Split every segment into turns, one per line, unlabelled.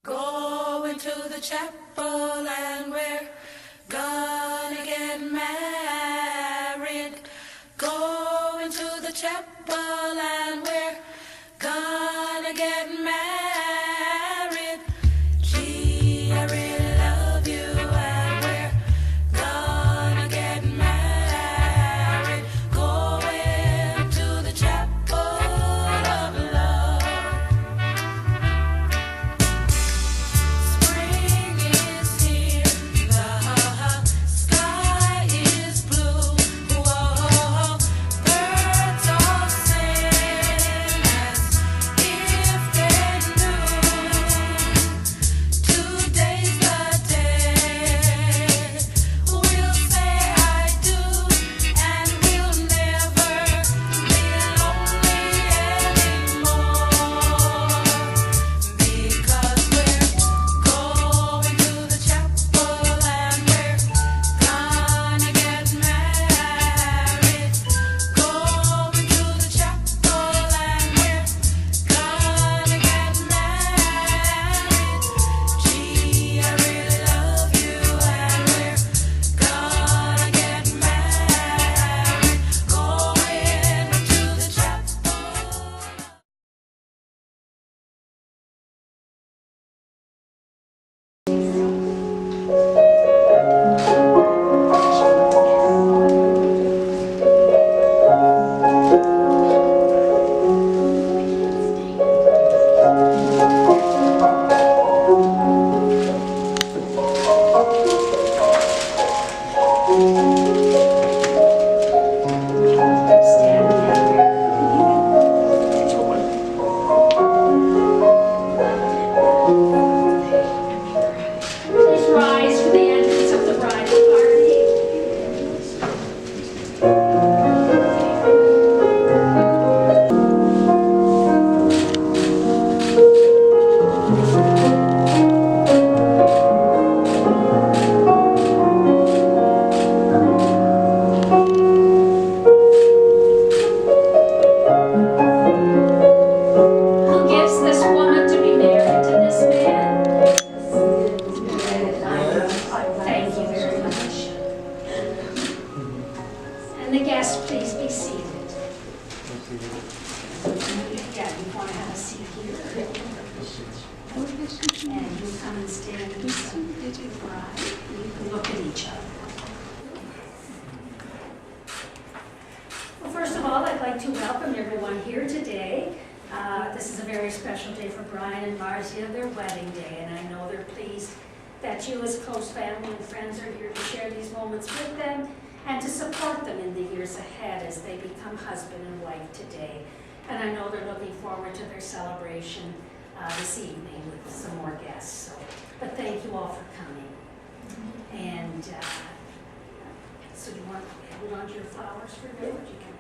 Going to the chapel and we're gonna get married. Going to the chapel and we're gonna get married. Gee, I really love you and we're gonna get married. Going to the chapel of love. Spring is here, the sky is blue. Whoa, birds all sing as if they knew. Today's the day we'll say I do, and we'll never be lonely anymore. Because we're going to the chapel and we're gonna get married. Going to the chapel and we're gonna get married. Gee, I really love you and we're gonna get married. Going to the chapel.
Please rise for the entrance of the bridal party. Who gives this woman to be married to this man? Thank you very much. And the guests, please be seated. Yeah, you want to have a seat here. And you come and stand beside the bride. You can look at each other. Well, first of all, I'd like to welcome everyone here today. This is a very special day for Brian and Marziye, their wedding day, and I know they're pleased that you as close family and friends are here to share these moments with them and to support them in the years ahead as they become husband and wife today. And I know they're looking forward to their celebration this evening with some more guests. But thank you all for coming. And so you want to hold on to your flowers for now? Or do you can?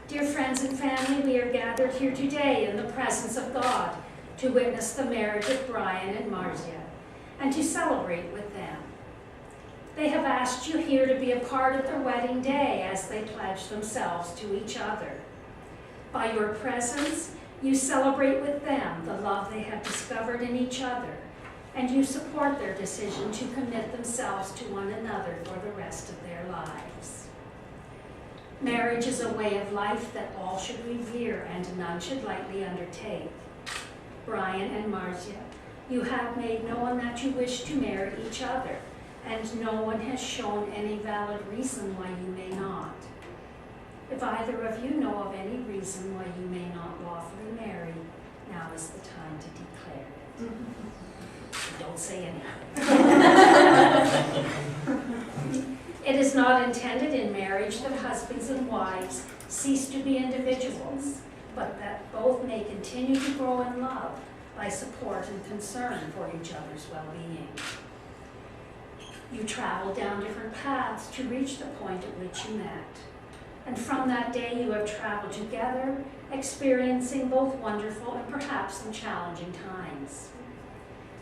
Dear friends and family, we are gathered here today in the presence of God to witness the marriage of Brian and Marziye and to celebrate with them. They have asked you here to be a part of their wedding day as they pledge themselves to each other. By your presence, you celebrate with them the love they have discovered in each other, and you support their decision to commit themselves to one another for the rest of their lives. Marriage is a way of life that all should revere and none should lightly undertake. Brian and Marziye, you have made known that you wish to marry each other, and no one has shown any valid reason why you may not. If either of you know of any reason why you may not lawfully marry, now is the time to declare it. Don't say anything. It is not intended in marriage that husbands and wives cease to be individuals, but that both may continue to grow in love by support and concern for each other's well-being. You traveled down different paths to reach the point at which you met. And from that day you have traveled together, experiencing both wonderful and perhaps some challenging times.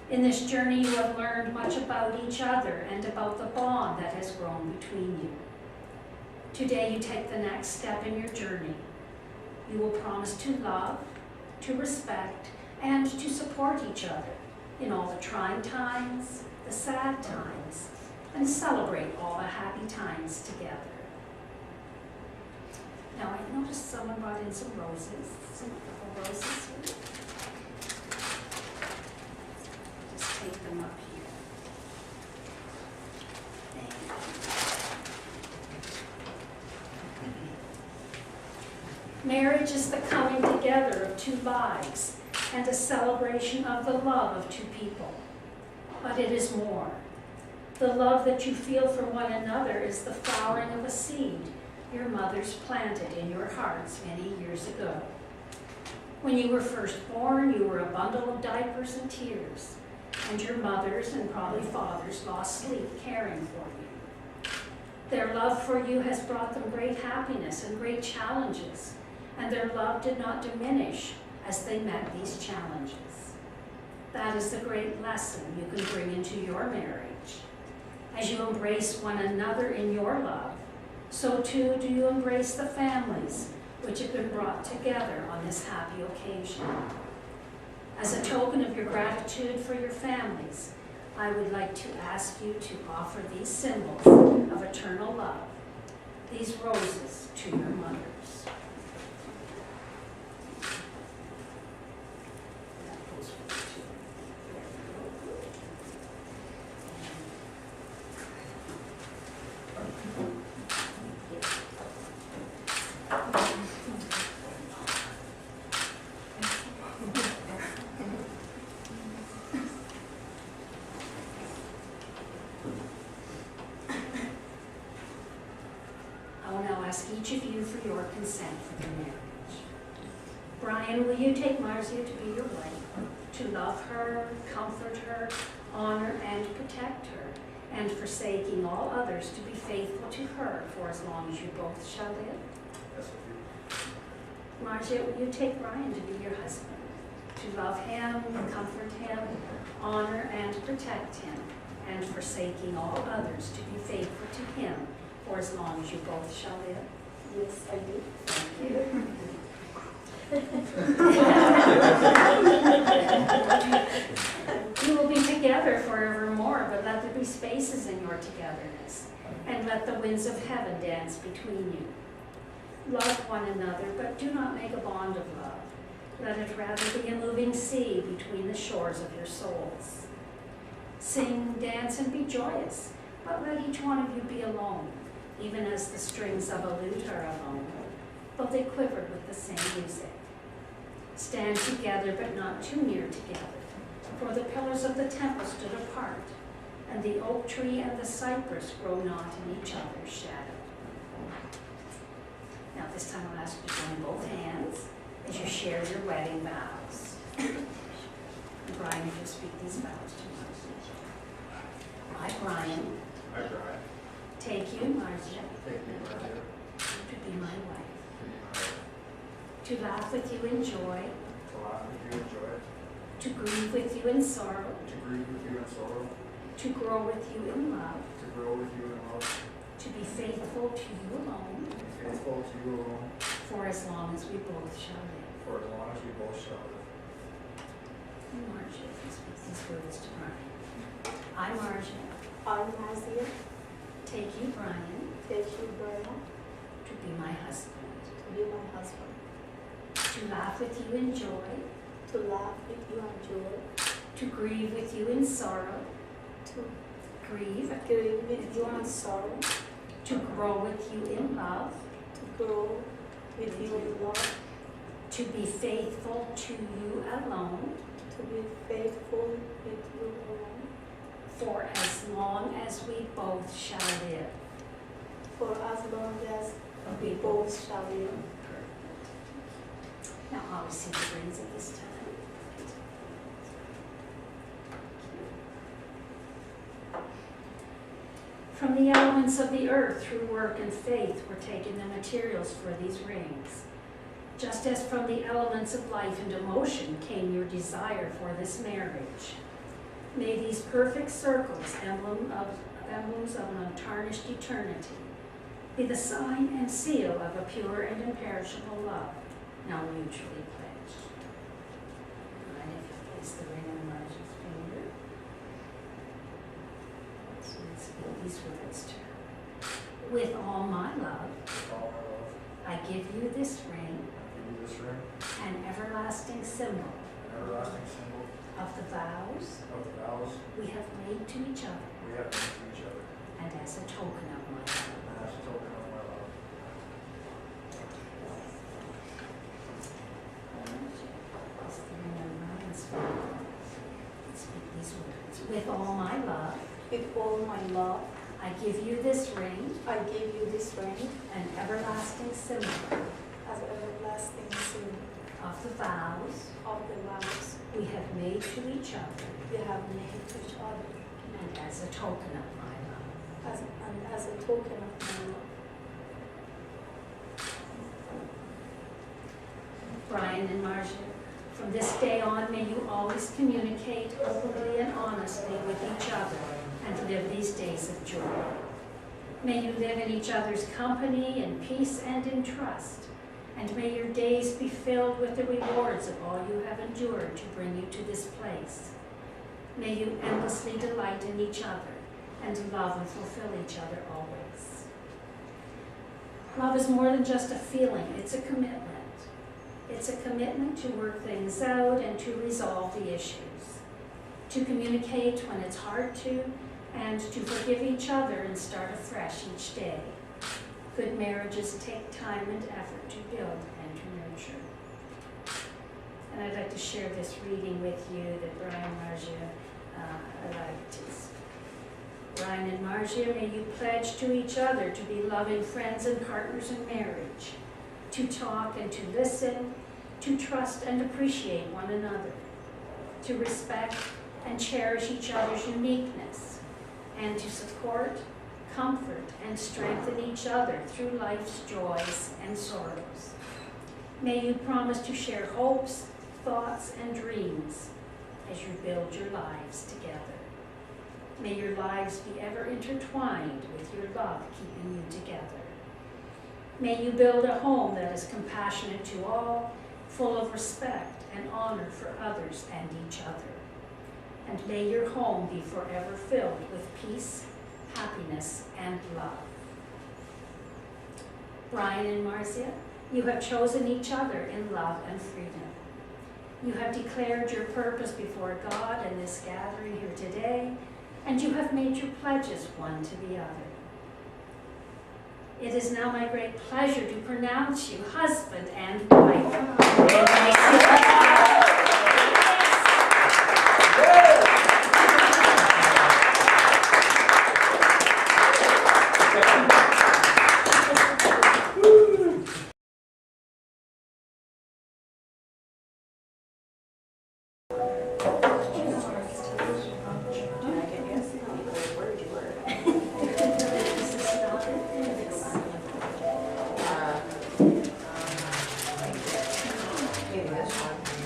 In this journey you have learned much about each other and about the bond that has grown between you. Today you take the next step in your journey. You will promise to love, to to respect, and to support each other in all the trying times, the sad times, and celebrate all the happy times together. Now, I noticed someone brought in some roses, some little roses here. Just take them up here. Thank you. Marriage is the coming together of two lives and a celebration of the love of two people. But it is more. The love that you feel for one another is the flowering of a seed your mothers planted in your hearts many years ago. When you were first born, you were a bundle of diapers and tears, and your mothers and probably fathers lost sleep caring for you. Their love for you has brought them great happiness and great challenges, and their love did not diminish as they met these challenges. That is the great lesson you can bring into your marriage. As you embrace one another in your love, so too do you embrace the families which have been brought together on this happy occasion. As a token of your gratitude for your families, I would like to ask you to offer these symbols of eternal love, these roses, to your mothers. That goes for you too. I will now ask each of you for your consent for the marriage. Brian, will you take Marziye to be your wife, to love her, comfort her, honor and protect her, and forsaking all others to be faithful to her for as long as you both shall live?
Yes, I do.
Marziye, will you take Brian to be your husband, to love him, comfort him, honor and protect him, and forsaking all others to be faithful to him for as long as you both shall live?
Yes, I do.
Thank you. You will be together forevermore, but let there be spaces in your togetherness, and let the winds of heaven dance between you. Love one another, but do not make a bond of love. Let it rather be a moving sea between the shores of your souls. Sing, dance, and be joyous, but let each one of you be alone, even as the strings of a lute are alone, though they quivered with the same music. Stand together, but not too near together, for the pillars of the temple stood apart, and the oak tree and the cypress grow not in each other's shadow. Now this time I'll ask you to join both hands as you share your wedding vows. Brian, if you speak these vows to Marziye. I, Brian,
I, Brian,
take you, Marziye,
take me, Marziye,
to be my wife,
to be my wife,
to laugh with you in joy,
to laugh with you in joy,
to grieve with you in sorrow,
to grieve with you in sorrow,
to grow with you in love,
to grow with you in love,
to be faithful to you alone,
to be faithful to you alone,
for as long as we both shall live.
for as long as we both shall live.
Marziye, if you speak these words to Brian. I, Marziye,
I, Marziye,
take you, Brian,
take you, Brian,
to be my husband,
to be my husband,
to laugh with you in joy,
to laugh with you in joy,
to grieve with you in sorrow,
to
grieve,
grieve with you in sorrow,
to grow with you in love,
to grow with you in love,
to be faithful to you alone,
to be faithful with you alone,
for as long as we both shall live.
for as long as we both shall live.
Now I'll receive the rings at this time. From the elements of the earth, through work and faith, were taken the materials for these rings. Just as from the elements of life and emotion came your desire for this marriage. May these perfect circles, emblems of an untarnished eternity, be the sign and seal of a pure and imperishable love, now mutually pledged. give you this ring,
I give you this ring,
an everlasting symbol
an everlasting symbol
of the vows
of the vows
we have made to each other,
we have made to each other,
and as a token of my love.
and as a token of my love.
Is there no lines for me? Speak these words. With all my love,
With all my love,
I give you this ring,
I give you this ring
an everlasting symbol
as an everlasting symbol
of the vows
of the vows
we have made to each other,
we have made to each other,
and as a token of my love.
and as a token of my love.
Brian and Marziye, from this day on, may you always communicate openly and honestly with each other and live these days of joy. May you live in each other's company in peace and in trust, and may your days be filled with the rewards of all you have endured to bring you to this place. May you endlessly delight in each other and love and fulfill each other always. Love is more than just a feeling, it's a commitment. It's a commitment to work things out and to resolve the issues, to communicate when it's hard to, and to forgive each other and start afresh each day. Good marriages take time and effort to build and to nurture. And I'd like to share this reading with you that Brian and Marziye liked. It's, Brian and Marziye, may you pledge to each other to be loving friends and partners in marriage, to talk and to listen, to trust and appreciate one another, to respect and cherish each other's uniqueness, and to support, comfort, and strengthen each other through life's joys and sorrows. May you promise to share hopes, thoughts, and dreams as you build your lives together. May your lives be ever intertwined with your love keeping you together. May you build a home that is compassionate to all, full of respect and honor for others and each other. And may your home be forever filled with peace, happiness, and love. Brian and Marziye, you have chosen each other in love and freedom. You have declared your purpose before God in this gathering here today, and you have made your pledges one to the other. It is now my great pleasure to pronounce you husband and wife.
Maybe this one.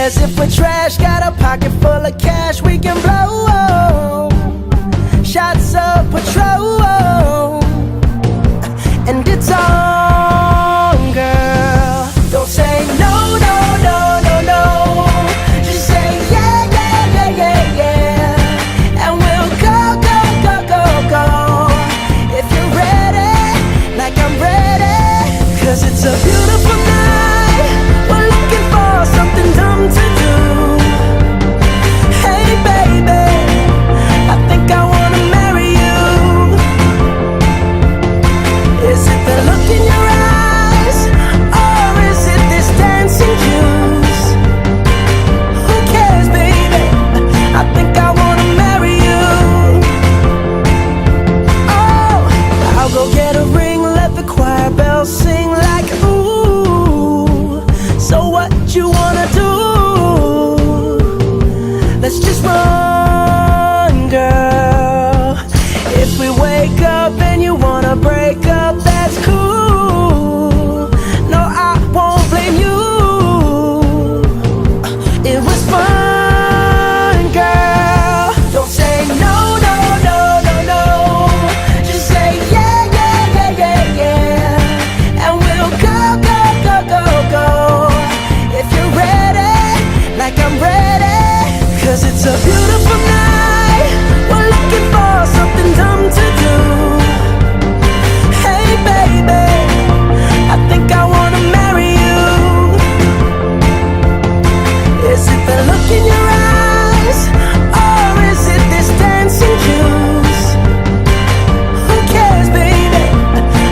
As if we're trash, got a pocket full of cash we can blow. Shots of patrol, and it's on, girl. Don't say no, no, no, no, no. Just say yeah, yeah, yeah, yeah, yeah. And we'll go, go, go, go, go. If you're ready, like I'm ready. 'Cause it's a beautiful night. We're looking for something dumb to do. Hey baby, I think I wanna marry you. Is it the look in your eyes, or is it this dancing juice? Who cares, baby? I think I wanna marry you. Oh, I'll go get a ring, let the choir bells sing like ooh. So what you wanna do? Let's just run, girl. If we wake up and you wanna break up, that's cool. No, I won't blame you. It was fun, girl. Don't say no, no, no, no, no. Just say yeah, yeah, yeah, yeah, yeah. And we'll go, go, go, go, go. If you're ready, like I'm ready. 'Cause it's a beautiful night. We're looking for something dumb to do. Hey baby, I think I wanna marry you. Is it the look in your eyes, or is it this dancing juice? Who cares, baby?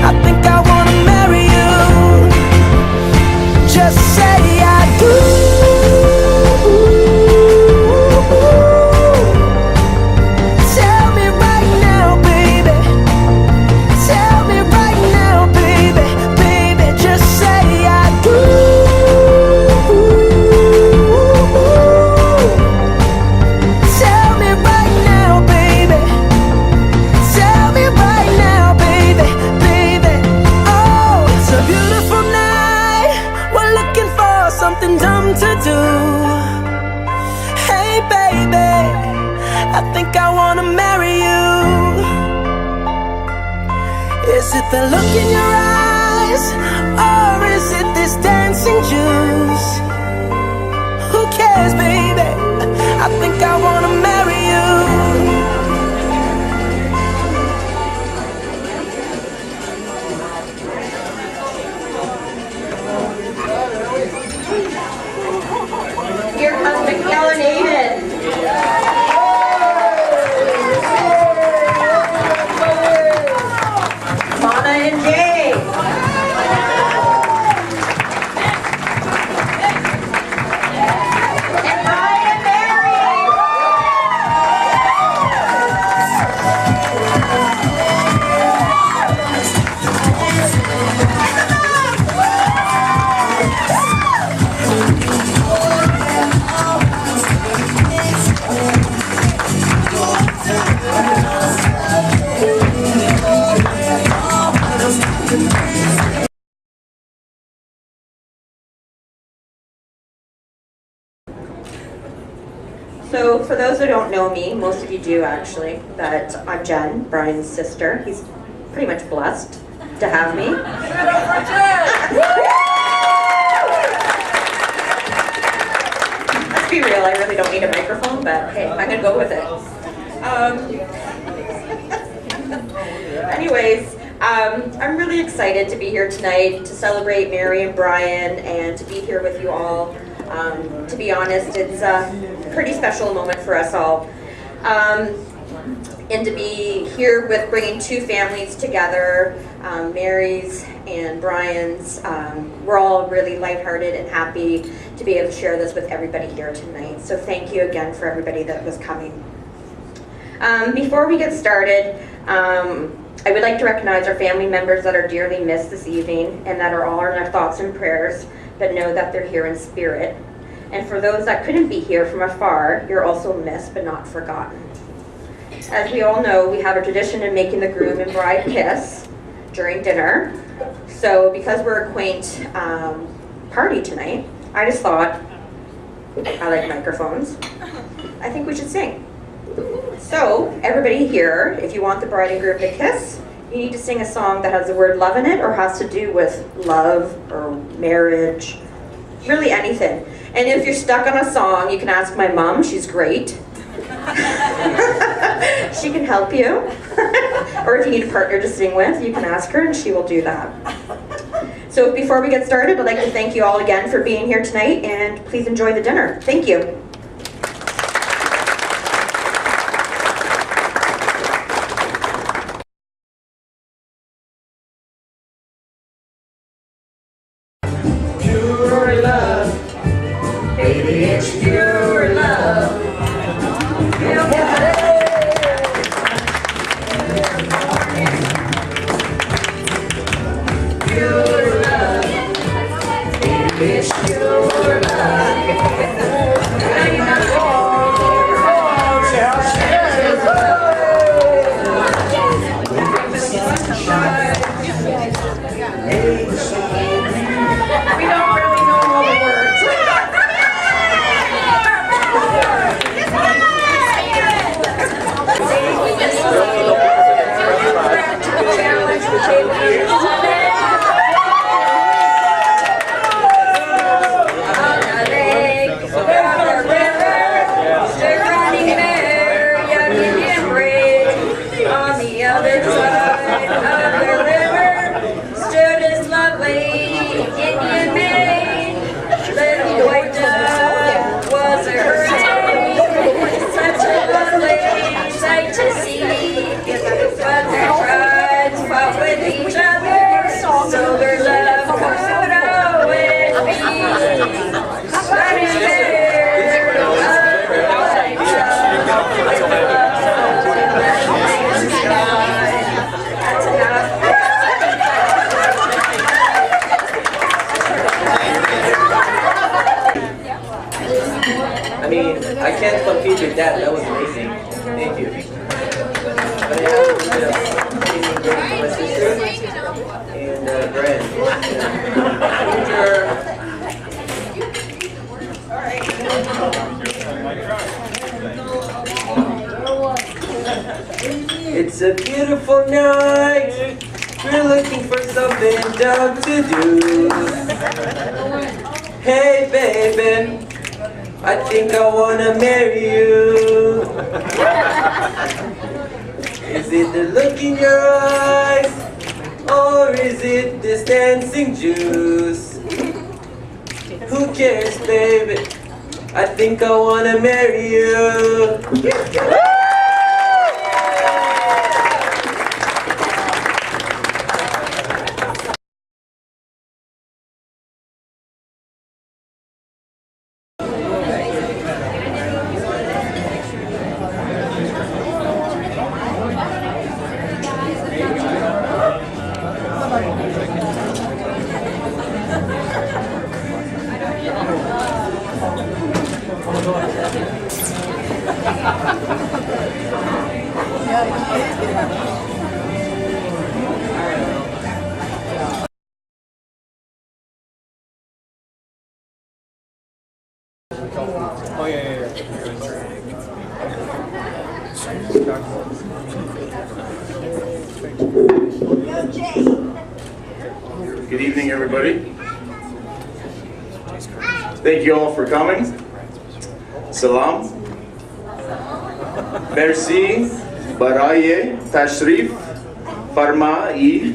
I think I wanna marry you. Just say I do. Tell me right now, baby. Tell me right now, baby. Baby, just say I do. Tell me right now, baby. Tell me right now, baby. Baby, oh, it's a beautiful night. We're looking for something dumb to do. Hey baby, I think I wanna marry you. Is it the look in your eyes, or is it this dancing juice? Who cares, baby? I think I wanna marry you.
Here comes Michaela and Aiden. Mona and Jay. And Brian and Mary. So for those who don't know me, most of you do actually, that I'm Jen, Brian's sister. He's pretty much blessed to have me. Let's be real, I really don't need a microphone, but hey, I'm gonna go with it. Anyways, I'm really excited to be here tonight to celebrate Mary and Brian and to be here with you all. To be honest, it's a pretty special moment for us all. And to be here with bringing two families together, Mary's and Brian's, we're all really lighthearted and happy to be able to share this with everybody here tonight. So thank you again for everybody that was coming. Before we get started, I would like to recognize our family members that are dearly missed this evening and that are all in our thoughts and prayers, but know that they're here in spirit. And for those that couldn't be here from afar, you're also missed but not forgotten. As we all know, we have a tradition in making the groom and bride kiss during dinner. So because we're a quaint party tonight, I just thought I like microphones. I think we should sing. So, everybody here, if you want the bride and groom to kiss, you need to sing a song that has the word love in it or has to do with love or marriage, really anything. And if you're stuck on a song, you can ask my mom, she's great. She can help you. Or if you need a partner to sing with, you can ask her and she will do that. So before we get started, I'd like to thank you all again for being here tonight, and please enjoy the dinner. Thank you.
Pure love, baby, it's pure love. Pure love, baby, it's pure love. We don't really know all the words. So their love could always be running
I mean, I can't compete with that. That was amazing. Thank you. But I have a bit of amazing gift for my sister and Brand. It's a beautiful night. We're looking for something dumb to do. Hey, baby. I think I wanna marry you. Is it the look in your eyes, or is it this dancing juice? Who cares, baby? I think I wanna marry you.
Good evening, everybody. Thank you all for coming. Salam. Merci. Baraye Tashrif. Farmai.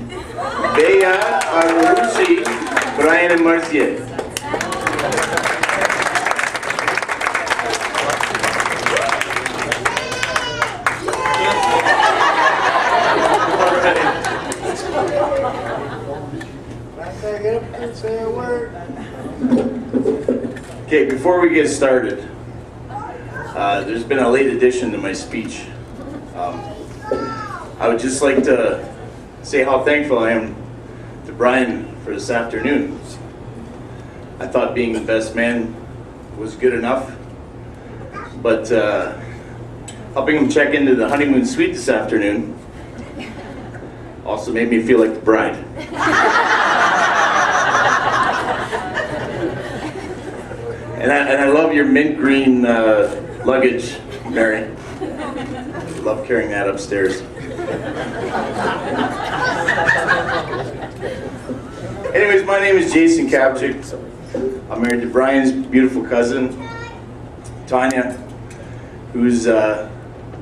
Beya Arusi. Brian and Marziye. Okay, before we get started, there's been a late addition to my speech. I would just like to say how thankful I am to Brian for this afternoon. I thought being the best man was good enough, but helping him check into the honeymoon suite this afternoon also made me feel like the bride. And I love your mint green luggage, Mary. Love carrying that upstairs. Anyways, my name is Jason Kapchik. I'm married to Brian's beautiful cousin, Tanya, whose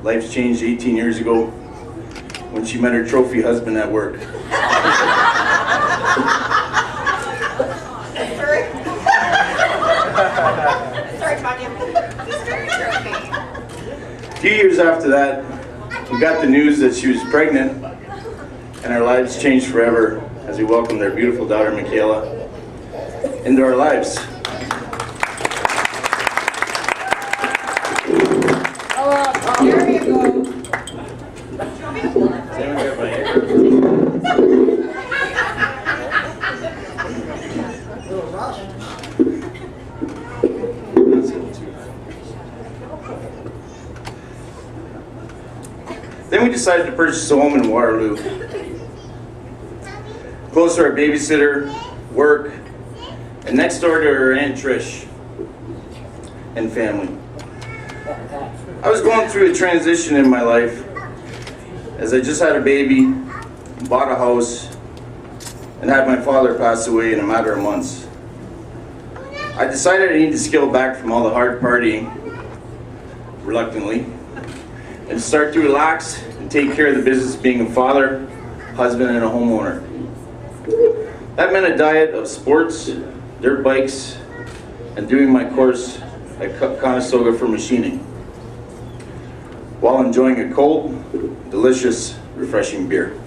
life's changed 18 years ago when she met her trophy husband at work.
Sorry, Tanya. This is very tricky.
A few years after that, we got the news that she was pregnant, and our lives changed forever as we welcomed their beautiful daughter, Michaela, into our lives.
Here you go.
Then we decided to purchase a home in Waterloo, close to our babysitter, work, and next door to her Aunt Trish and family. I was going through a transition in my life as I just had a baby, bought a house, and had my father pass away in a matter of months. I decided I needed to scale back from all the hard partying, reluctantly, and start to relax and take care of the business of being a father, husband, and a homeowner. That meant a diet of sports, dirt bikes, and doing my course at Conestoga for machining, while enjoying a cold, delicious, refreshing beer.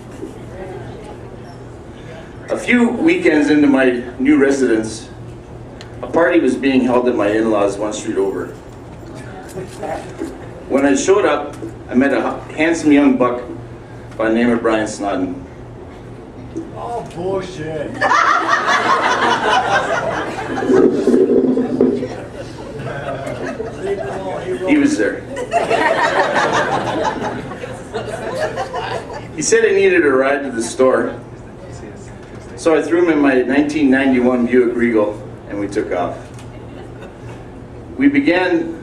A few weekends into my new residence, a party was being held at my in-laws one street over. When I showed up, I met a handsome young buck by the name of Marziye Snoddon.
Oh, bullshit.
He was there. He said he needed a ride to the store, so I threw him in my 1991 Buick Regal and we took off. We began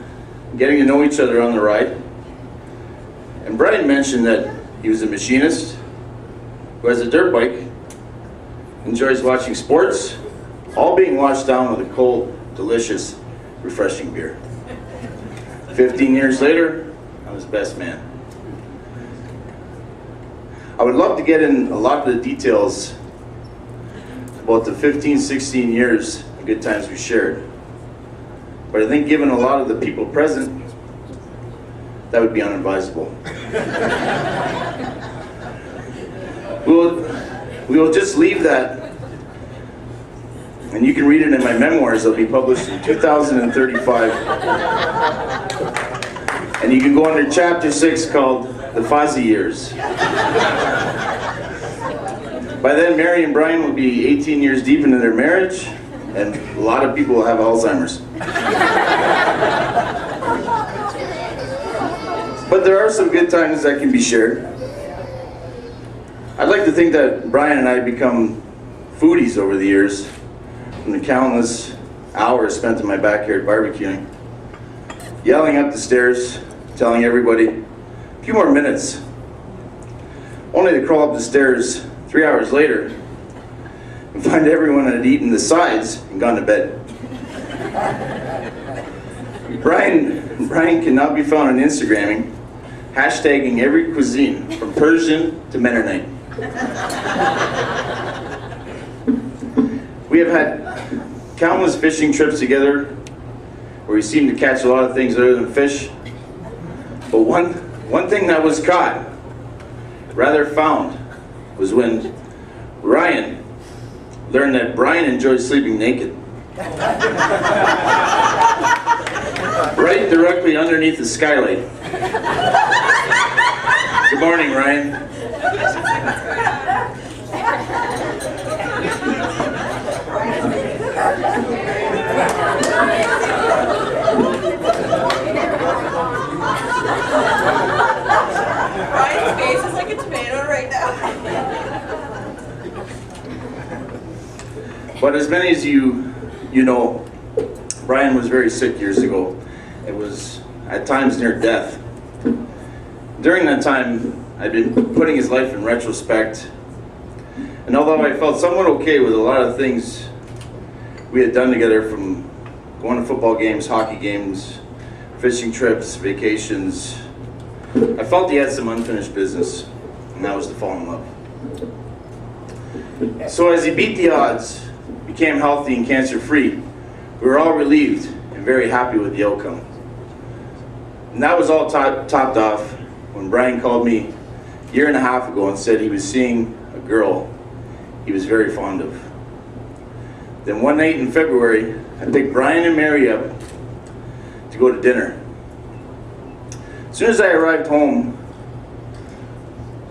getting to know each other on the ride, and Brian mentioned that he was a machinist who has a dirt bike, enjoys watching sports, all being washed down with a cold, delicious, refreshing beer. 15 years later, I'm his best man. I would love to get in a lot of the details about the 15, 16 years of good times we shared. But I think given a lot of the people present, that would be unadvisable. We will just leave that, and you can read it in my memoirs. They'll be published in 2035. And you can go under chapter 6 called The Fozzie Years. By then, Mary and Brian will be 18 years deep into their marriage, and a lot of people will have Alzheimer's. But there are some good times that can be shared. I'd like to think that Brian and I have become foodies over the years, from the countless hours spent in my backyard barbecuing, yelling up the stairs, telling everybody, a few more minutes, only to crawl up the stairs 3 hours later and find everyone had eaten the sides and gone to bed. Brian can now be found on Instagramming, hashtagging every cuisine from Persian to Mennonite. We have had countless fishing trips together where we seem to catch a lot of things other than fish. But one thing that was caught, rather found, was when Ryan learned that Brian enjoyed sleeping naked. Right directly underneath the skylight. Good morning, Ryan.
Ryan's face is like a tomato right now.
But as many as you know, Brian Brian was very sick years ago. It was at times near death. During that time, I'd been putting his life in retrospect, and although I felt somewhat okay with a lot of things we had done together, from going to football games, hockey games, fishing trips, vacations, I felt he had some unfinished business, and that was to fall in love. So as he beat the odds, became healthy and cancer-free, we were all relieved and very happy with the outcome. And that was all topped off when Brian called me a year and a half ago and said he was seeing a girl he was very fond of. Then one night in February, I picked Brian and Mary up to go to dinner. As soon as I arrived home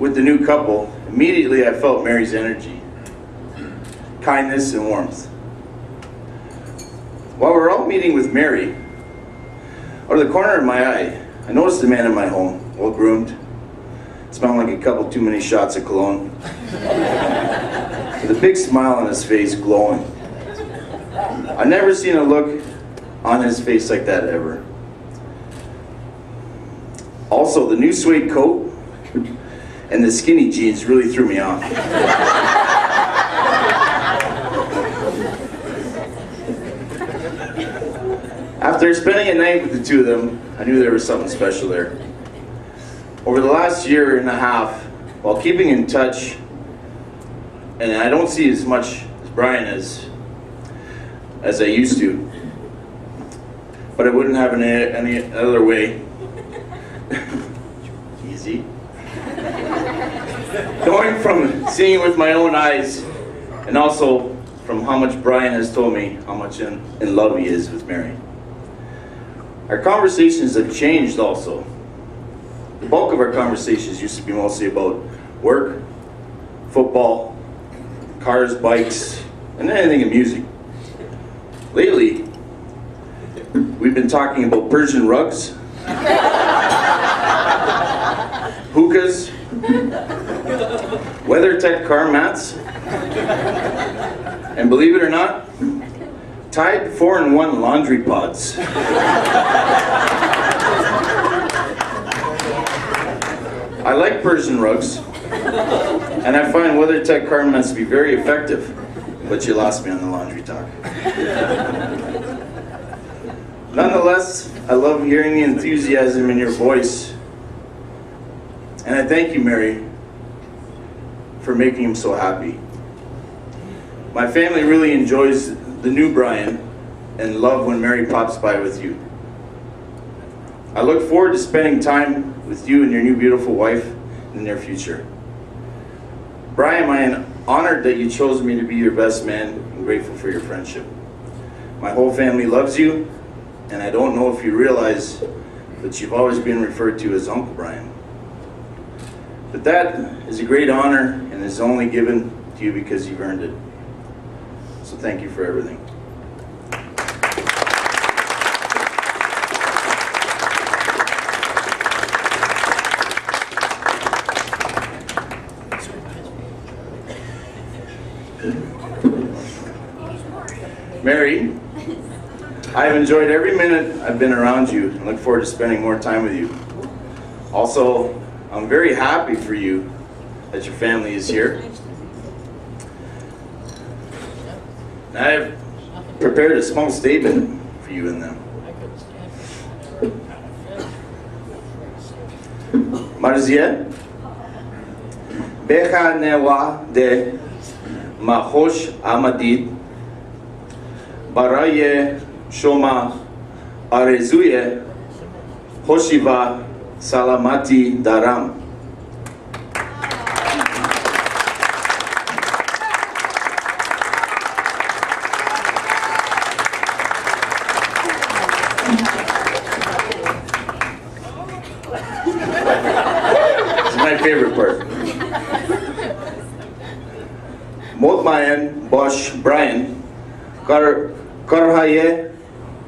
with the new couple, immediately I felt Mary's energy, kindness and warmth. While we were all meeting with Mary, out of the corner of my eye, I noticed the man in my home, well groomed, smelling like a couple too many shots of cologne, with a big smile on his face, glowing. I've never seen a look on his face like that ever. Also, the new suede coat and the skinny jeans really threw me off. After spending a night with the two of them, I knew there was something special there. Over the last year and a half, while keeping in touch, and I don't see as much as Brian as I used to, but I wouldn't have any other way. Easy. Going from seeing it with my own eyes, and also from how much Brian has told me how much in love he is with Mary. Our conversations have changed also. The bulk of our conversations used to be mostly about work, football, cars, bikes, and anything in music. Lately, we've been talking about Persian rugs, hookahs, WeatherTech car mats, and believe it or not, Tide 4-in-1 laundry pods. I like Persian rugs, and I find WeatherTech car mats to be very effective, but you lost me on the laundry talk. Nonetheless, I love hearing the enthusiasm in your voice, and I thank you, Mary, for making him so happy. My family really enjoys the new Brian and love when Mary pops by with you. I look forward to spending time with you and your new beautiful wife in the near future. Brian, I am honored that you chose me to be your best man and grateful for your friendship. My whole family loves you, and I don't know if you realize that you've always been referred to as Uncle Brian. But that is a great honor and is only given to you because you've earned it. So thank you for everything. Mary, I've enjoyed every minute I've been around you and look forward to spending more time with you. Also, I'm very happy for you that your family is here. I've prepared a small statement for you and them. Marziye, Becha Newa de Mahosh Amadid, Baraye Shoma Arezuye, Hoshiva Salamati Daram. My favorite part. Modmayan Bosch Brian Karhaye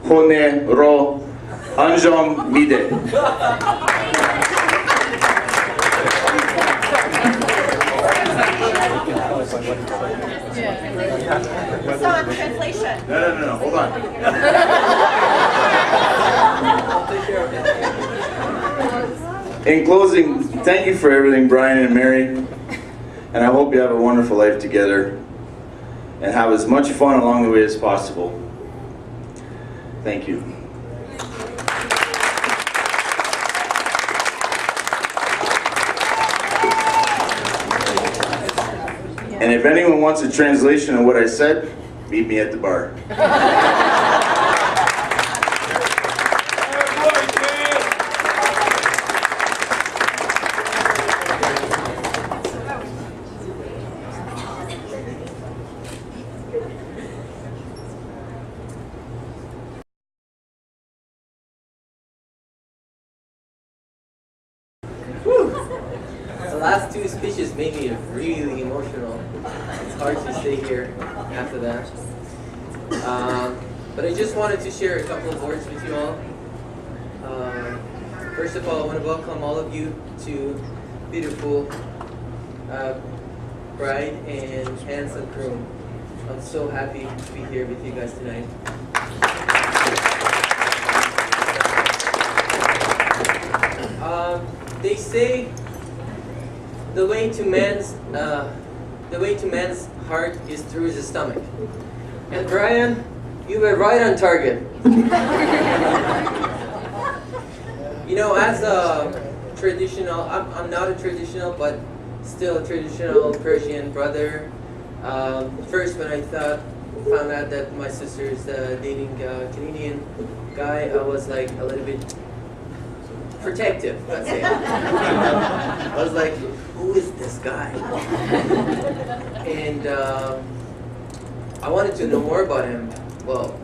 Hone Ro Anjom Mide.
So, translation.
No, hold on. In closing, thank you for everything, Brian and Mary, and I hope you have a wonderful life together and have as much fun along the way as possible. Thank you. And if anyone wants a translation of what I said, meet me at the bar.
The last two speeches made me really emotional. It's hard to stay here after that. But I just wanted to share a couple of words with you all. First of all, I want to welcome all of you to beautiful bride and handsome groom. I'm so happy to be here with you guys tonight. They say the way to man's heart is through his stomach. And Brian, you were right on target. You know, as a traditional, I'm not a traditional, but still a traditional Persian brother. First, when I found out that my sister is dating a Canadian guy, I was like a little bit protective, let's say. I was like, who is this guy? And I wanted to know more about him. Well,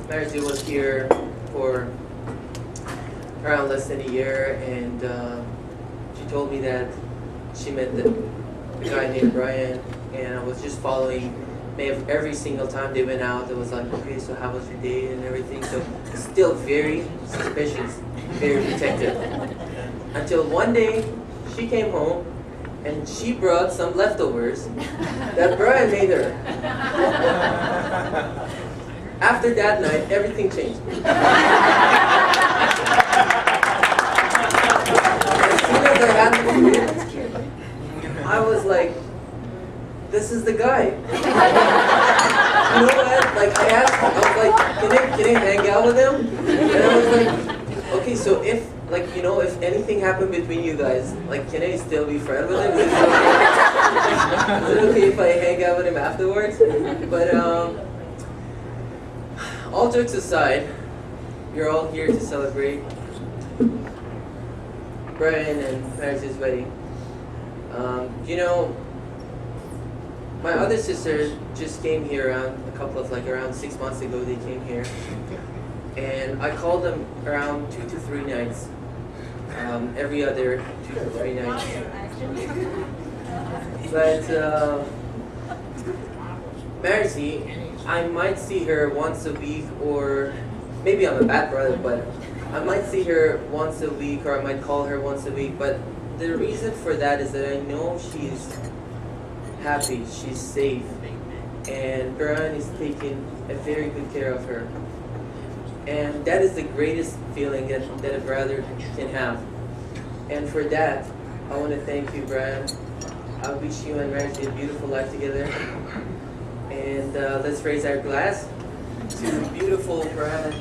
Marziye was here for around less than a year, and she told me that she met the guy named Brian, and I was just following every single time they went out. It was like, okay, so how was your date and everything? So still very suspicious, very protective. Until one day, she came home and she brought some leftovers that Brian made her. After that night, everything changed. As soon as I had the food, I was like, this is the guy. You know what? Like I asked, I was like, can I hang out with him? And I was like, okay, so if if anything happened between you guys, like, can I still be friends with him? Is it okay if I hang out with him afterwards? But all jokes aside, you're all here to celebrate Brian and Marziye's wedding. You know, my other sisters just came here around 6 months ago. They came here, and I called them around 2 to 3 nights. Every other 2 to 3 nights. But Marziye, I might see her once a week, or maybe I'm a bad brother, but I might see her once a week, or I might call her once a week. But the reason for that is that I know she's happy, she's safe, and Brian is taking a very good care of her. And that is the greatest feeling that a brother can have. And for that, I want to thank you, Brian. I wish you and Marziye a beautiful life together. And let's raise our glass to beautiful Brian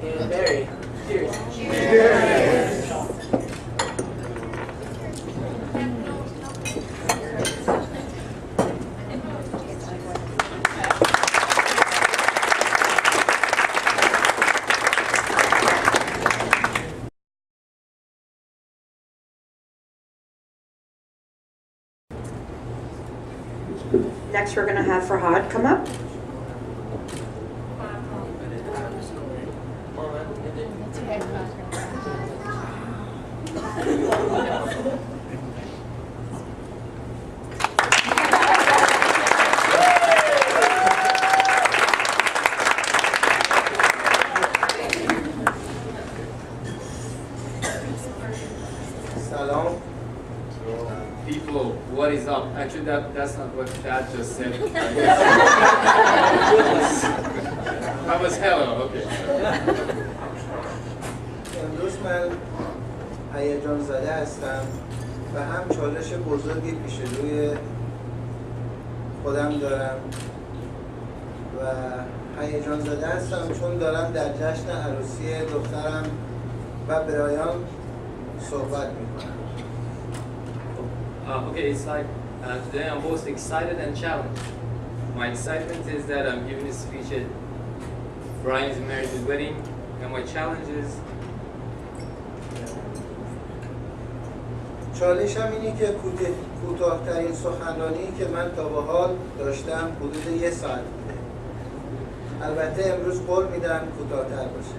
and Mary. Cheers. Cheers.
Next, we're going to have Farhad come up.
Salam. People, what is up? Actually, that's not what Dad just said. That was hello, okay.
Endorsement
هیجان زده هستم و هم چالش بزرگی پیش روی خودم دارم و هیجان زده هستم چون دارم در جشن عروسی دخترم و برایان صحبت میکنم.
Okay, it's like today I'm both excited and challenged. My excitement is that I'm giving a speech at Brian's marriage wedding, and my challenge is
چالشم اینه که کوتاه‌ترین سخنرانی که من تا به حال داشتم حدود 1 ساعت بوده. البته امروز قول میدم کوتاه‌تر باشه.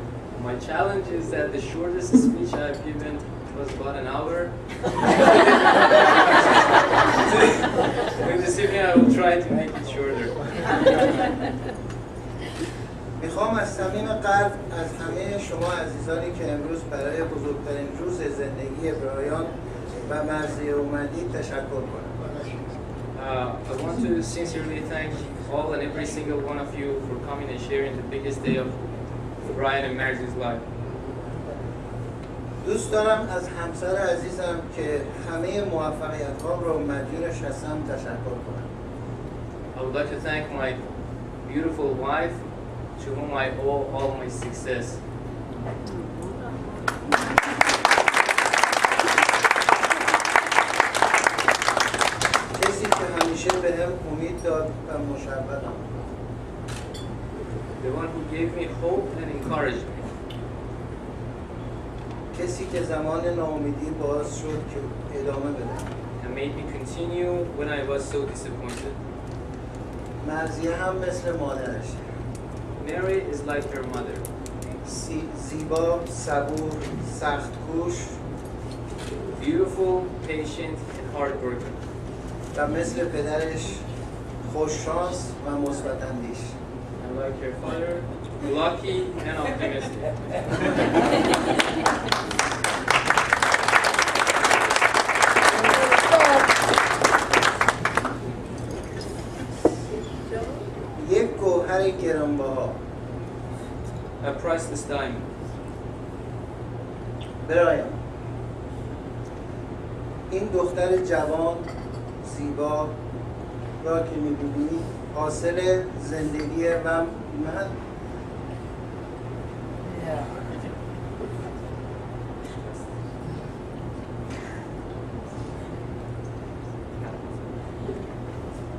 my challenge is that the shortest speech I've given was about an hour. With this evening I will try to make it shorter.
میخوام از صمیم قلب از همه شما عزیزانی که امروز برای بزرگترین روز زندگی برایان و مرزیه اومدید تشکر کنم.
I want to sincerely thank all and every single one of you for coming and sharing the biggest day of Brian and Marziye's life.
دوست دارم از همسر عزیزم که همه موفقیت‌هام رو مدیونش هستم تشکر کنم.
I would like to thank my beautiful wife, to whom I owe all my success.
کسی که همیشه بهم امید داد و مشوقم.
The one who gave me hope and encouraged me.
کسی که زمان ناامیدی باعث شد که ادامه بدم.
And made me continue when I was so disappointed.
مرزیه هم مثل مادرش.
Mary is like her mother.
زیبا، صبور، سخت‌کوش
Beautiful, patient, and hardworking.
و مثل پدرش خوششانس و مثبت‌اندیش.
And like her father, lucky and optimistic.
یک گوهر گرانبها.
A priceless diamond.
برایان، این دختر جوان زیبا را که می‌بینی حاصل زندگی و من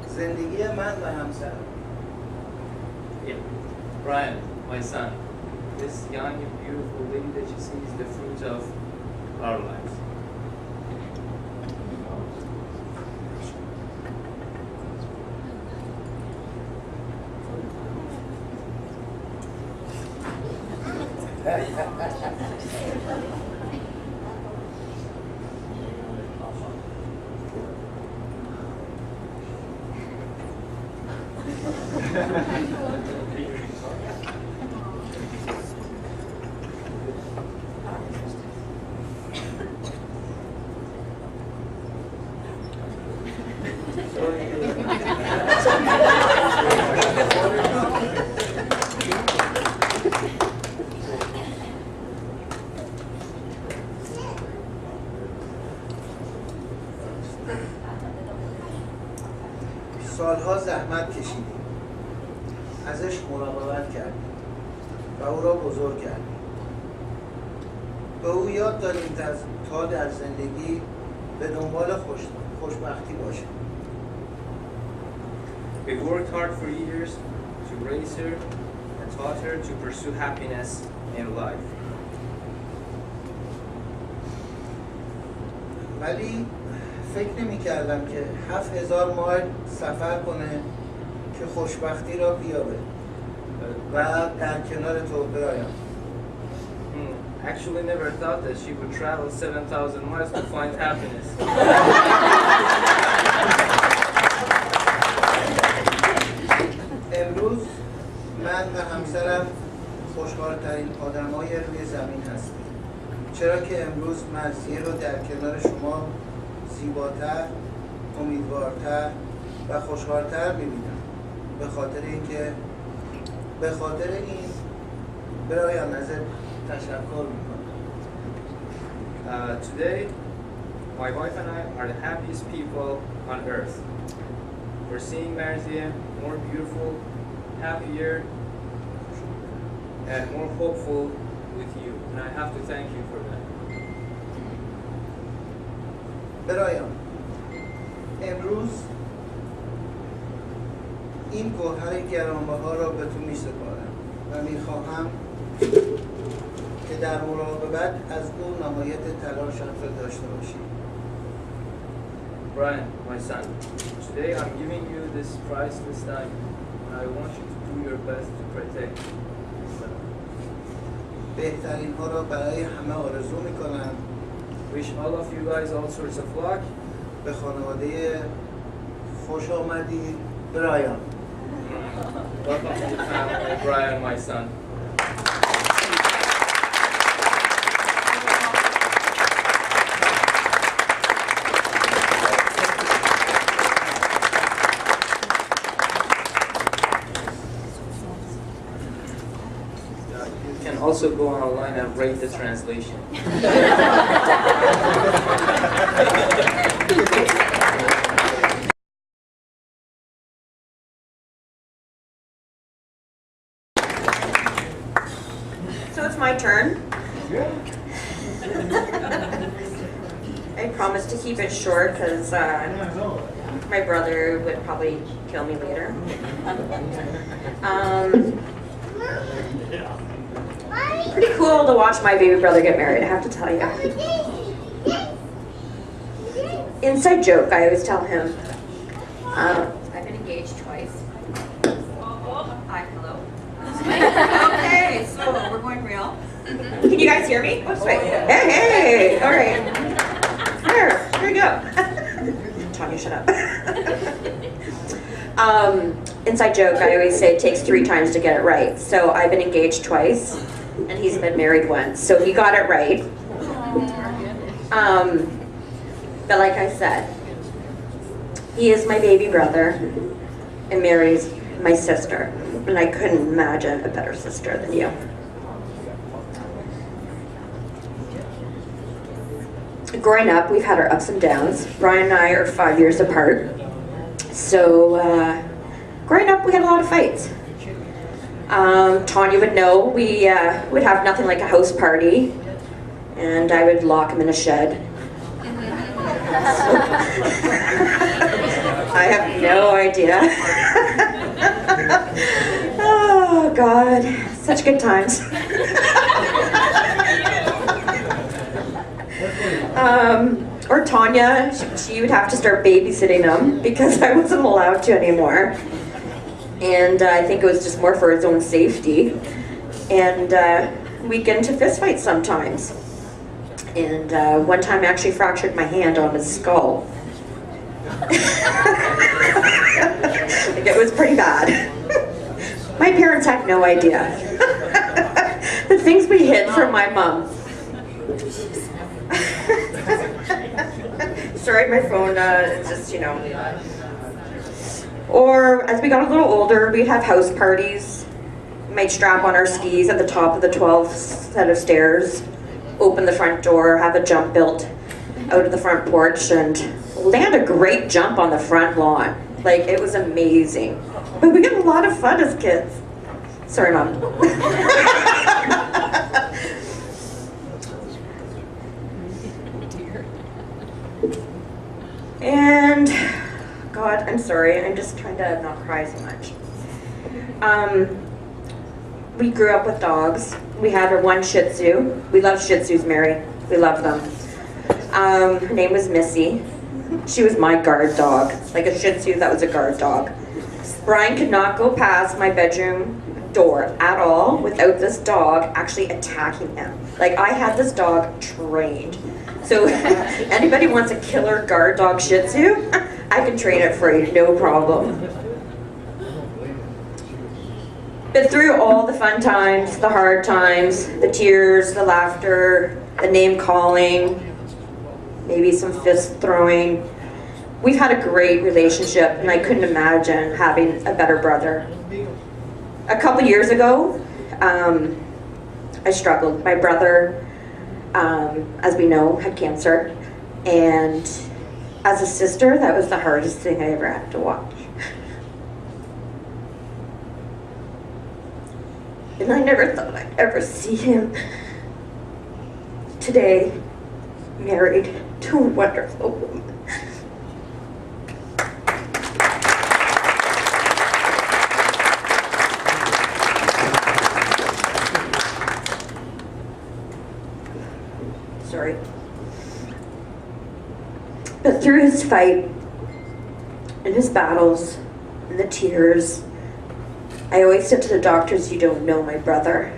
زندگی من و همسرم.
Yeah. Brian, my son. This young and beautiful lady that you see is the fruit of our lives.
سالها زحمت کشیدیم، ازش مراقبت کردیم و او را بزرگ کردیم. به او یاد دادیم تا در زندگی به دنبال خوشبختی باشه.
We worked hard for years to raise her and taught her to pursue happiness in life.
ولی فکر نمی کردم که 7000 مایل سفر کنه که خوشبختی را بیابه و در کنار تو برایم.
Actually never thought that she would travel 7,000 miles to find happiness.
امروز من و همسرم خوشحال‌ترین آدمای روی زمین هستیم، چرا که امروز مرزیه رو در کنار شما زیباتر، امیدوارتر و خوشحالتر می‌بینم. به خاطر این برایان ازت تشکر می‌کنم.
Today, my wife and I are the happiest people on earth. We're seeing Marziye more beautiful, happier, and more hopeful with you. And I have to thank you for that.
برایان امروز این گوهر گرانبها را به تو می‌سپارم و می‌خواهم که در مراقبت از او نمایت تلاشم را داشته باشی.
Brian, my son, today I'm giving you this priceless time, and I want you to do your best to protect this son.
بهترین ها را برای همه آرزو می‌کنم.
Wish all of you guys all sorts of luck.
به خانواده خوش آمدی برایان.
Welcome to the family, Brian, my son. You can also go online and rate the translation.
So it's my turn. I promise to keep it short because my brother would probably kill me later. Pretty cool to watch my baby brother get married, I have to tell you. Inside joke, I always tell him. I've been engaged twice. Hi, hello. Okay, so we're going real. Can you guys hear me? Oh, sweet. Hey, hey, all right. Here we go. Tanya, shut up. Inside joke, I always say it takes 3 times to get it right. So I've been engaged twice, and he's been married once. So he got it right. But like I said, he is my baby brother, and Mary's my sister. And I couldn't imagine a better sister than you. Growing up, we've had our ups and downs. Brian and I are 5 years apart. So growing up, we had a lot of fights. Tanya would know we would have nothing like a house party, and I would lock him in a shed. I have no idea. Oh God, such good times. Or Tanya, she would have to start babysitting him because I wasn't allowed to anymore. And I think it was just more for his own safety. And we'd get into fistfights sometimes. And one time I actually fractured my hand on his skull. Like, it was pretty bad. My parents had no idea. The things we hid from my mom. Sorry, my phone, it's just, you know. Or as we got a little older, we'd have house parties. We might strap on our skis at the top of the 12th set of stairs, open the front door, have a jump built out of the front porch, and land a great jump on the front lawn. Like, it was amazing. But we had a lot of fun as kids. Sorry, Mom. And, God, I'm sorry, I'm just trying to not cry so much. We grew up with dogs. We had our one Shih Tzu. We love Shih Tzus, Mary. We love them. Her name was Missy. She was my guard dog. Like a Shih Tzu, that was a guard dog. Brian could not go past my bedroom door at all without this dog actually attacking him. Like, I had this dog trained. So anybody wants a killer guard dog Shih Tzu, I can train it for you, no problem. But through all the fun times, the hard times, the tears, the laughter, the name calling, maybe some fist throwing, we've had a great relationship, and I couldn't imagine having a better brother. A couple years ago, I struggled. My brother as we know, had cancer. And as a sister, that was the hardest thing I ever had to watch. And I never thought I'd ever see him today, married to a wonderful woman. Sorry. But through his fight and his battles and the tears, I always said to the doctors, "You don't know my brother."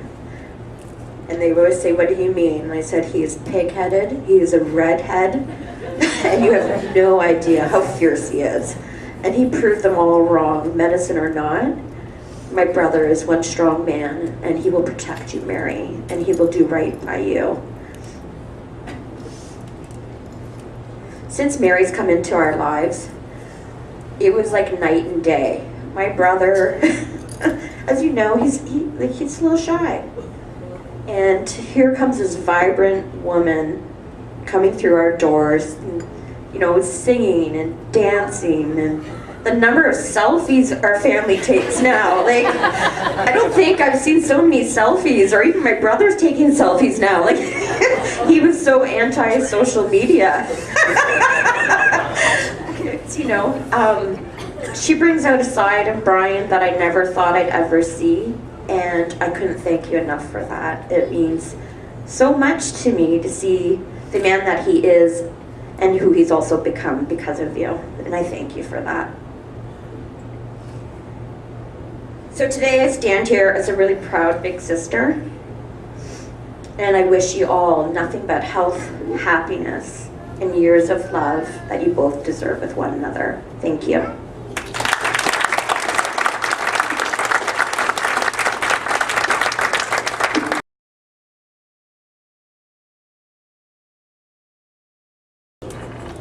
And they would always say, "What do you mean?" And I said, "He is pig-headed, he is a redhead, and you have no idea how fierce he is." And he proved them all wrong, medicine or not. My brother is one strong man, and he will protect you, Mary, and he will do right by you. Since Mary's come into our lives, it was like night and day. My brother, as you know, he's a little shy. And here comes this vibrant woman coming through our doors, and, you know, singing and dancing, and the number of selfies our family takes now. Like, I don't think I've seen so many selfies, or even my brother's taking selfies now. Like, he was so anti-social media. You know, she brings out a side of Brian that I never thought I'd ever see, and I couldn't thank you enough for that. It means so much to me to see the man that he is and who he's also become because of you, and I thank you for that. So today I stand here as a really proud big sister, and I wish you all nothing but health, happiness, and years of love that you both deserve with one another. Thank you.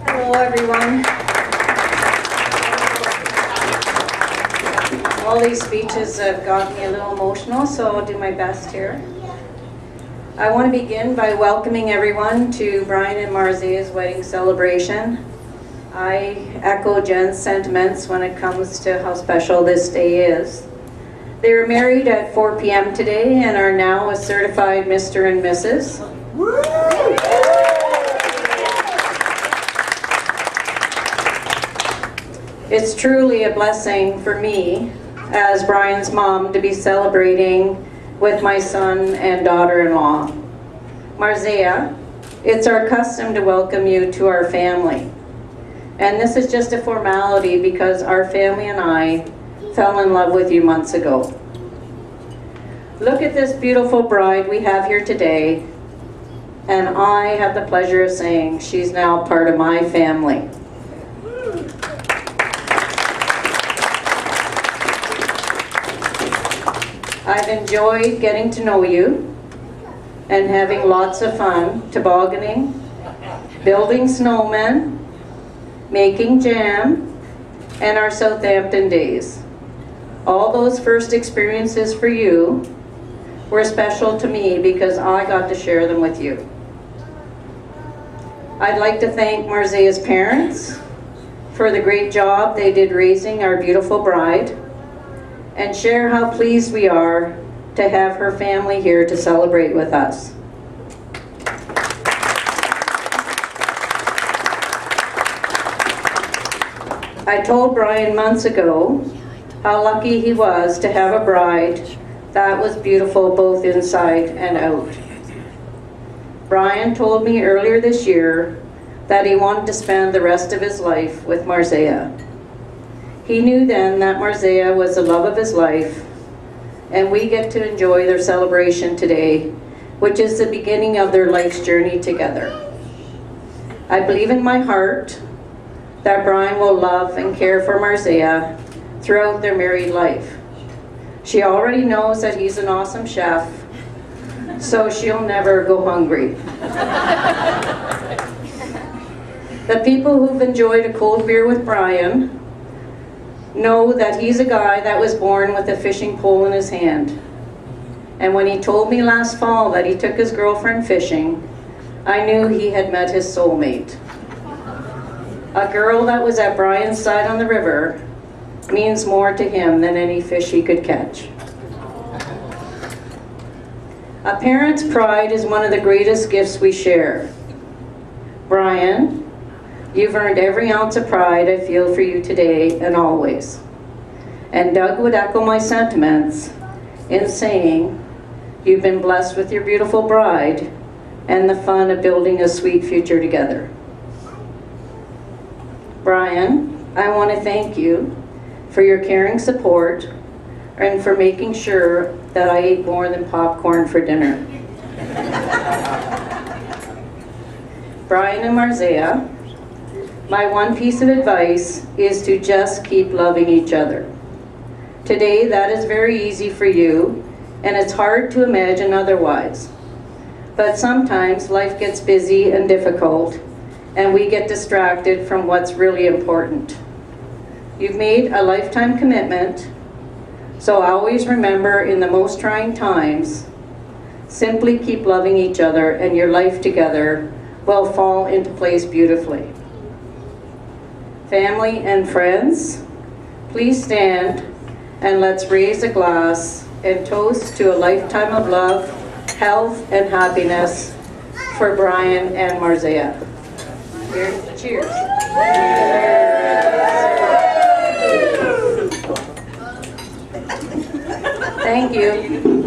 Hello, everyone. All these speeches have got me a little emotional, so I'll do my best here. I want to begin by welcoming everyone to Brian and Marziye's wedding celebration. I echo Jen's sentiments when it comes to how special this day is. They were married at 4 p.m. today and are now a certified Mr. and Mrs. It's truly a blessing for me as Brian's mom to be celebrating with my son and daughter-in-law. Marziye, it's our custom to welcome you to our family. And this is just a formality because our family and I fell in love with you months ago. Look at this beautiful bride we have here today, and I have the pleasure of saying she's now part of my family. I've enjoyed getting to know you and having lots of fun tobogganing, building snowmen, making jam, and our Southampton days. All those first experiences for you were special to me because I got to share them with you. I'd like to thank Marziye's parents for the great job they did raising our beautiful bride, and share how pleased we are to have her family here to celebrate with us. I told Brian months ago how lucky he was to have a bride that was beautiful both inside and out. Brian told me earlier this year that he wanted to spend the rest of his life with Marziye. He knew then that Marziye was the love of his life, and we get to enjoy their celebration today, which is the beginning of their life's journey together. I believe in my heart that Brian will love and care for Marziye throughout their married life. She already knows that he's an awesome chef, so she'll never go hungry. The people who've enjoyed a cold beer with Brian know that he's a guy that was born with a fishing pole in his hand. And when he told me last fall that he took his girlfriend fishing, I knew he had met his soulmate. A girl that was at Brian's side on the river means more to him than any fish he could catch. A parent's pride is one of the greatest gifts we share. Brian, you've earned every ounce of pride I feel for you today and always. And Doug would echo my sentiments in saying, you've been blessed with your beautiful bride and the fun of building a sweet future together. Brian, I want to thank you for your caring support and for making sure that I ate more than popcorn for dinner. Brian and Marziye, my one piece of advice is to just keep loving each other. Today, that is very easy for you, and it's hard to imagine otherwise. But sometimes life gets busy and difficult, and we get distracted from what's really important. You've made a lifetime commitment, so always remember in the most trying times, simply keep loving each other and your life together will fall into place beautifully. Family and friends, please stand and let's raise a glass and toast to a lifetime of love, health, and happiness for Brian and Marziye. Cheers. Thank you.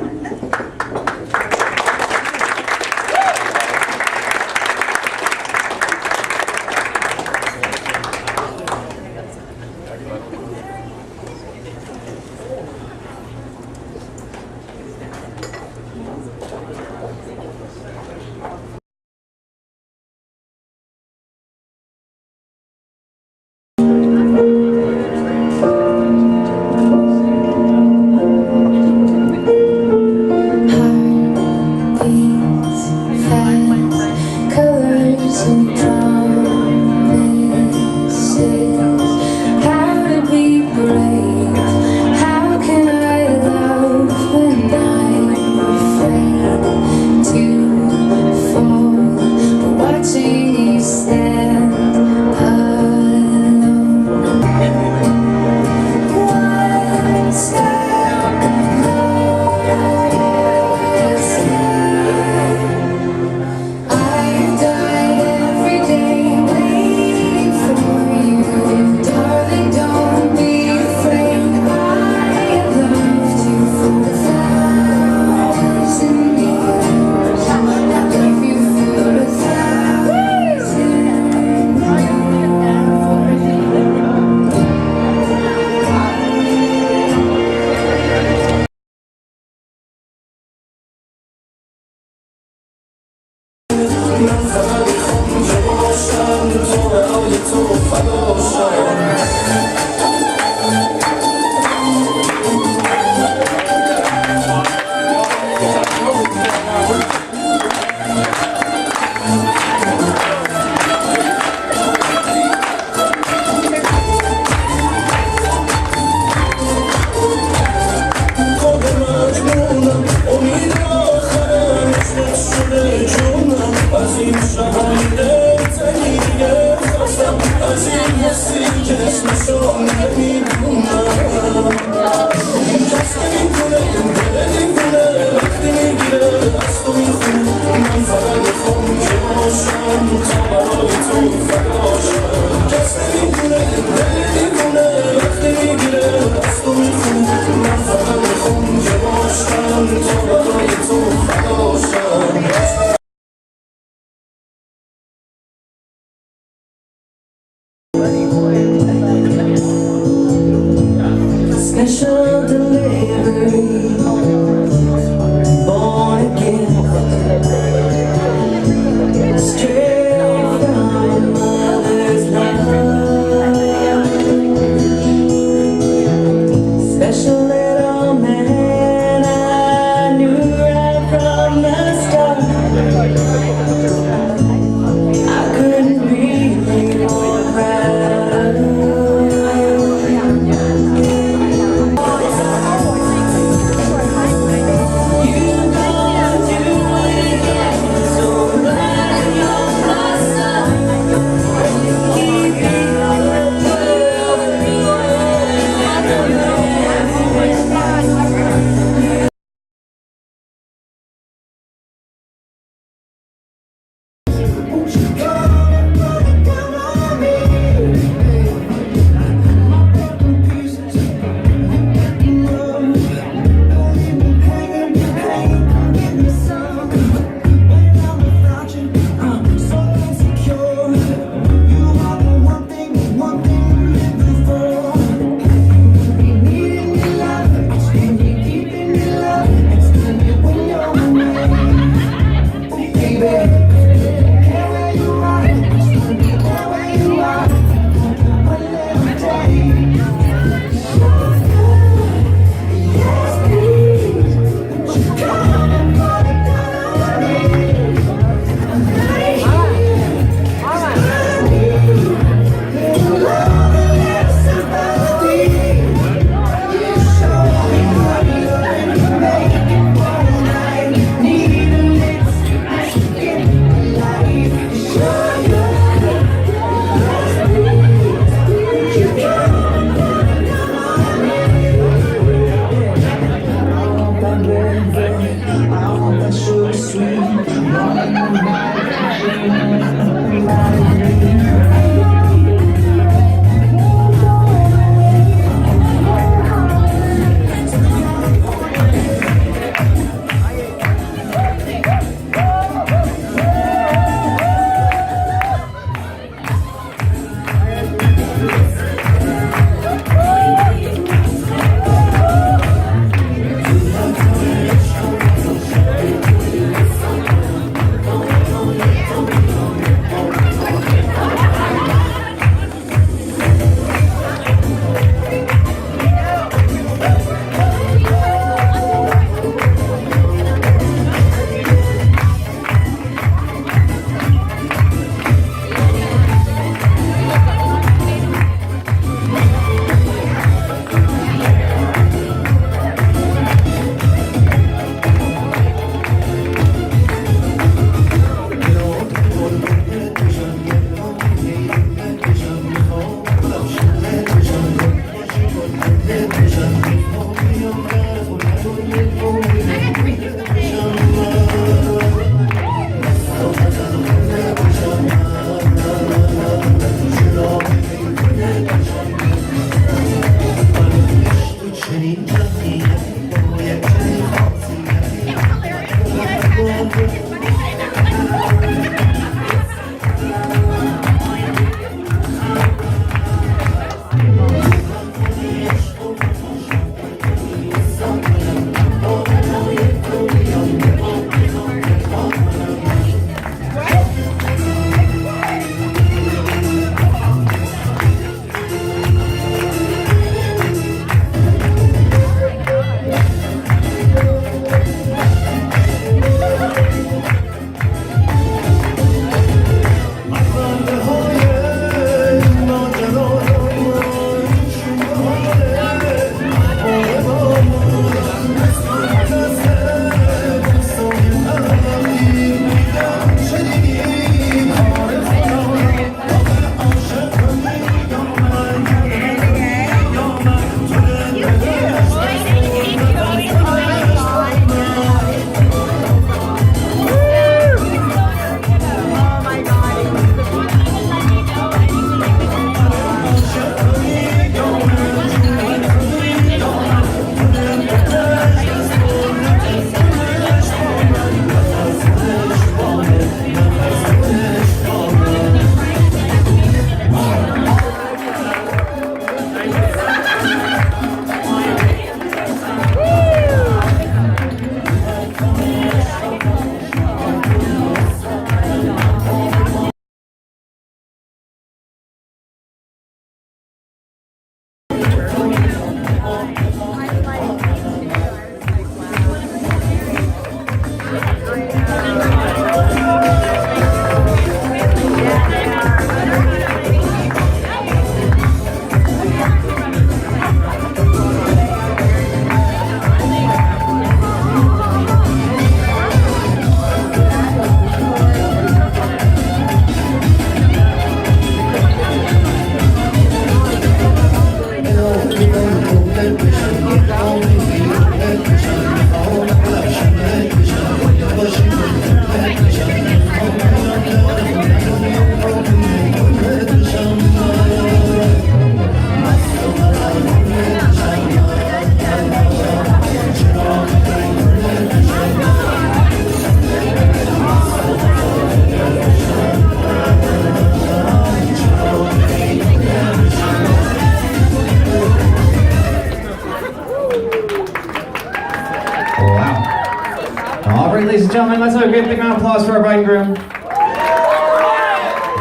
All right, ladies and gentlemen, let's have a great big round of applause for our bride and groom.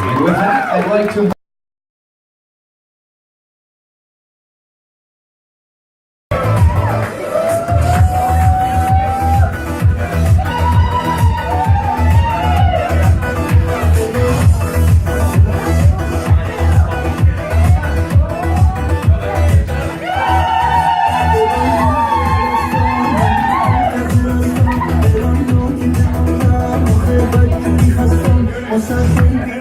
And with that, I'd like to
O sen